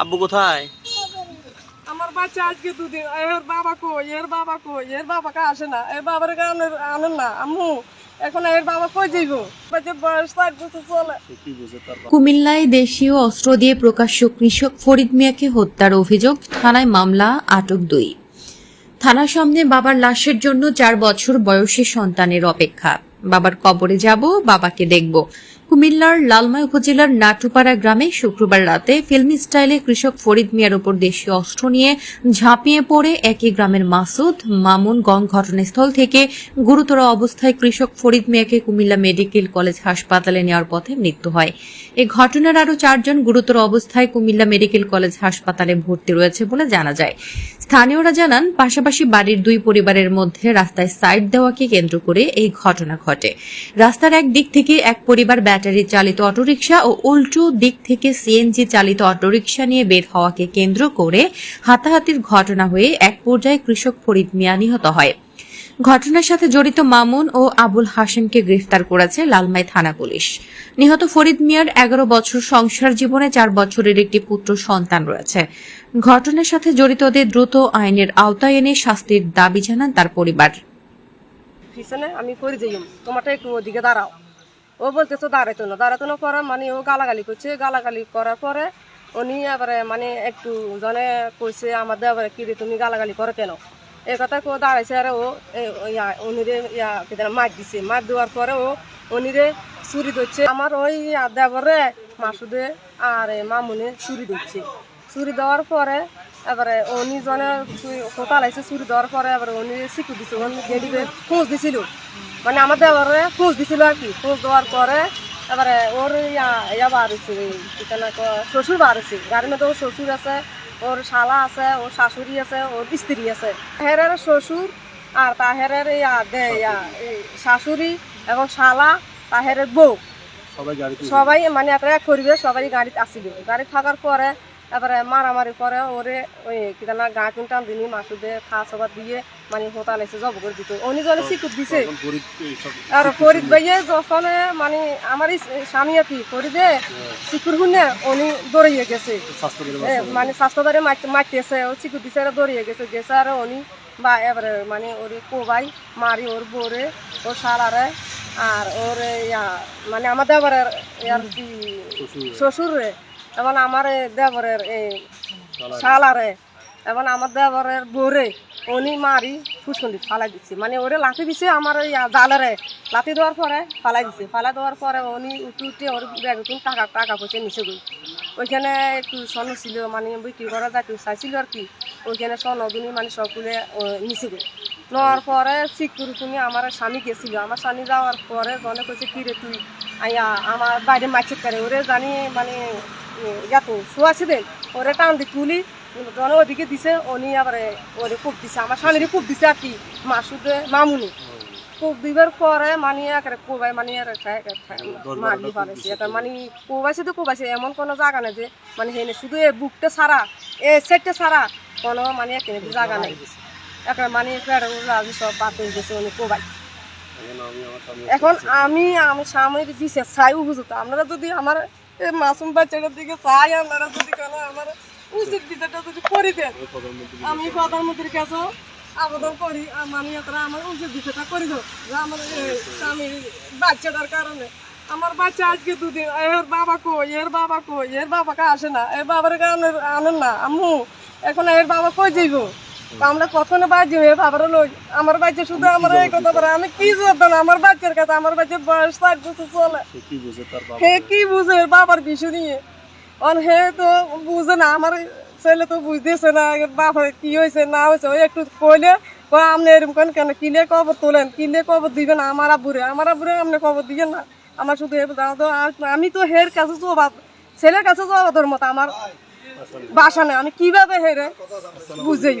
আব্বু কোথায়? আমার বাচ্চা আজকে দুদিন। এর বাবা কই? এর বাবা কই? এর বাবাকে আসে না। এর বাবার আনেন না আম্মু। এখন এর বাবা কই যাইব? বাচ্চার বয়স 4 বছর চলে। কুমিল্লায় দেশীয় অস্ত্র দিয়ে প্রকাশ্য কৃষক ফরিদ মিয়াকে হত্যার অভিযোগ, থানায় মামলা, আটক 2। থানার সামনে বাবার লাশের জন্য 4 বছর বয়সী সন্তানের অপেক্ষা। বাবার কবরে যাব, বাবাকে দেখব। কুমিল্লার লালমাই উপজেলার নাটুপাড়া গ্রামে শুক্রবার রাতে ফিল্মি স্টাইলে কৃষক ফরিদ মিয়ার উপর দেশীয় অস্ত্র নিয়ে ঝাঁপিয়ে পড়ে একই গ্রামের মাসুদ মামুন ঘটনাস্থল থেকে গুরুতর অবস্থায় কৃষক ফরিদ মিয়াকে কুমিল্লা মেডিকেল কলেজ হাসপাতালে নেওয়ার পথে মৃত্যু হয়। এ ঘটনার আরও 4 জন গুরুতর অবস্থায় কুমিল্লা মেডিকেল কলেজ হাসপাতালে ভর্তি রয়েছে বলে জানা যায়। স্থানীয়রা জানান, পাশাপাশি বাড়ির 2 পরিবারের মধ্যে রাস্তায় সাইড দেওয়াকে কেন্দ্র করে এই ঘটনা ঘটে। রাস্তার এক দিক থেকে এক পরিবার ব্যাটারি চালিত অটোরিকশা ও উল্টো দিক থেকে সিএনজি চালিত অটোরিকশা নিয়ে বের হওয়াকে কেন্দ্র করে হাতাহাতির ঘটনা হয়ে এক পর্যায়ে কৃষক ফরিদ মিয়া নিহত হয়। ঘটনার সাথে জড়িত মামুন ও আবুল হাশেমকে গ্রেফতার করেছে লালমাই থানা পুলিশ। নিহত ফরিদ মিয়ার 11 বছর সংসার জীবনে 4 বছরের একটি পুত্র সন্তান রয়েছে। ঘটনার সাথে জড়িতদের দ্রুত আইনের আওতায় এনে শাস্তির দাবি জানান তার পরিবার। পিছনে আমি করে যাইম, তোমারটা একটু ওদিকে দাঁড়াও। ও বলতেছে দাঁড়াইতো না করে মানে ও গালাগালি করছে। গালাগালি করার পরে উনি আবার মানে একটু জনে কইছে আমাদের আবার কি রে তুমি গালাগালি করো কেন, এই কথা কেউ দাঁড়াইছে। আর ও উনিরে মার দিছে। মার দেওয়ার পরে ও উনিরে চুরি ধরছে। আমার ওই দেবরে মাসুদে আর মামুনে চুরি ধরছে। চুরি দেওয়ার পরে এবারে উনি জনে কোথাও লাগছে। চুরি দেওয়ার পরে এবার উনি শিখু দিছে, গেডিতে খোঁজ দিছিল, মানে আমার দেবরে খোঁজ দিছিল আর কি। খোঁজ দেওয়ার পরে এবারে ওর ইয়া বার হয়েছে, শ্বশুর বার হয়েছে। গাড়ির মধ্যে ওর শ্বশুর আছে, ওর শালা আছে, ওর শাশুড়ি আছে, ওর স্ত্রী আছে। তাহেরের শ্বশুর আর তাহেরের শাশুড়ি এবং শালা, তাহেরের বউ সবাই মানে একটা এক করিবে, সবাই গাড়িতে আসিল। গাড়ি থাকার পরে এবারে মারামারি করে ওরে ওই কিনা গা কিনতাম দিনি মাসুদে খা সবার দিয়ে মানে হোতাল এসে জব করে দিত। উনি যখন শিকুর দিছে আর ফরিদ ভাইয়ে যখন মানে আমার স্বামী আর কি ফরিদে শিকুর শুনে উনি দৌড়িয়ে গেছে, মানে স্বাস্থ্যবারে মারতেছে। ও শিকুর দিছে আর দৌড়িয়ে গেছে আর উনি বা এবারে মানে ওর কোবাই মারি ওর বোরে, ওর শালারে আর ওর মানে আমার দেবরের আর কি শ্বশুর রে, এবং আমার দেবরের শালারে এবং আমার দেবরের বোরে উনি মারি ফুসকুন্দি ফালাই দিচ্ছে। মানে ওরে লাঠি দিছে আমার জালেরে, লাঠি দেওয়ার পরে ফালাই দিছে। ফালাই দেওয়ার পরে উনি উঠে ওর ব্যাগ টাকা পয়সা নিচে গই। ওইখানে একটু স্বর্ণ ছিল, মানে বিক্রি করা যাকে চাইছিল আর কি। ওইখানে স্বর্ণ দুনি মানে সবগুলো নিচে গই। নেওয়ার পরে সিকুর তুমি আমার স্বামী গেছিল। আমার স্বামী যাওয়ার পরে জনে কইছে কি রে তুই আমার বাইরে মাছের করে ওরে জানি মানে ইয়াতো শোয়াছে দেন ওরে টান দি তুলি জন ওদিকে দিছে। উনি আবার ওরে কূপ দিছে, আমার স্বামীরে কূপ দিছে আর কি মাসুদে মামুনি। কূপ দিবার পরে মানে একেবারে কোবাই মানে মারলি পারেছে। এটা মানে কোবাইছে এমন কোনো জায়গা নেই যে মানে হেনে শুধু এ বুকটা ছাড়া এ সেটটা ছাড়া কোনো মানে এখানে জায়গা নেই। একেবারে মানে সব বাদ হয়ে গেছে উনি কোবাই। এখন আমি স্বামীর দিছে চাই উপযুক্ত। আপনারা যদি আমার এই মাসুম বাচ্চাটার দিকে চাই, আপনারা যদি কেন আমার উচিত বিচারটা যদি করে দেন, আমি প্রধানমন্ত্রীর কাছে আবেদন করি মানে আমার উচিত বিচারটা করে দেব যে আমার স্বামীর বাচ্চাটার কারণে। আমার বাচ্চা আজকে 2 দিন। এর বাবা কই? এর বাবা কই? এর বাবাকে আসে না। এর বাবার আনেন না আম্মু। এখন এর বাবা কই যাইব? আমরা কখনো বাজি হয়ে বাবার লোক আমার বাচ্চা শুধু আমার এই কথা বলে আমি কি করবো না আমার বাচ্চার কাছে। আমার বাচ্চার বয়স 4 বছর চলে। হে কি বুঝে বাবার বিষয় নিয়ে? হে তো বুঝে না, আমার ছেলে তো বুঝতেছে না বাবার কি হয়েছে না হয়েছে। ওই একটু কইলে আপনি এরকম কেন কিলে কবর তোলেন, কিলে কবর দিবেন আমার আব্বুরে আপনি কবর দিবেন না। আমার শুধু আমি তো হের কাছে জবাব, ছেলের কাছে জবাবের মতো আমার বাসা নেই। আমি কিভাবে হেরে বুঝেই